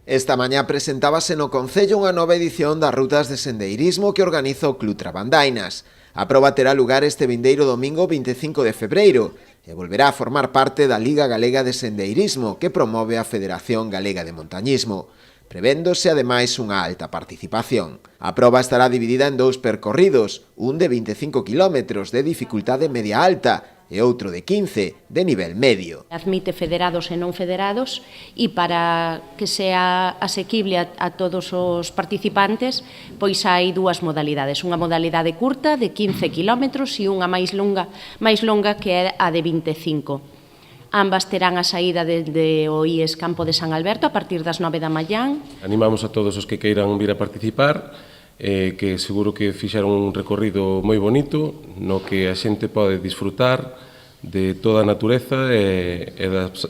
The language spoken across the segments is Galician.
Esta mañá presentábase no Concello unha nova edición das rutas de sendeirismo que organiza o Club Trabandainas. A proba terá lugar este vindeiro domingo 25 de febreiro e volverá a formar parte da Liga Galega de Sendeirismo que promove a Federación Galega de Montañismo, prevéndose ademais unha alta participación. A proba estará dividida en dous percorridos, un de 25 km de dificultade media-alta e outro de 15 de nivel medio. Admite federados e non federados e para que sea asequible a todos os participantes, pois hai dúas modalidades, unha modalidade curta de 15 km e unha máis longa que é a de 25. Ambas terán a saída desde o IES Campo de San Alberto a partir das 9 da mañán. Animamos a todos os que queiran vir a participar, que seguro que fixeron un recorrido moi bonito, no que a xente pode disfrutar de toda a natureza e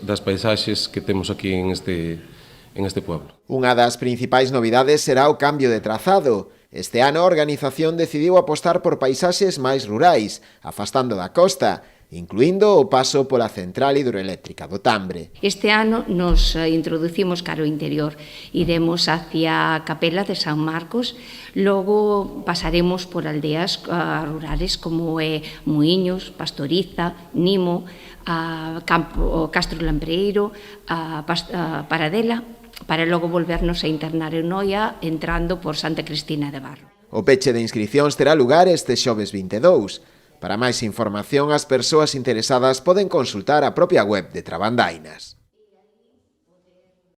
das paisaxes que temos aquí en este pueblo. Unha das principais novidades será o cambio de trazado. Este ano a organización decidiu apostar por paisaxes máis rurais, afastando da costa, incluindo o paso pola central hidroeléctrica do Tambre. Este ano nos introducimos cara ao interior, iremos hacia a Capela de San Marcos, logo pasaremos por aldeas rurales como Muiños, Pastoriza, Nimo, Castro Lambreiro, Paradela, para logo volvernos a internar en Noia entrando por Santa Cristina de Barro. O peche de inscricións terá lugar este xoves 22. Para máis información, as persoas interesadas poden consultar a propia web de Trabandainas.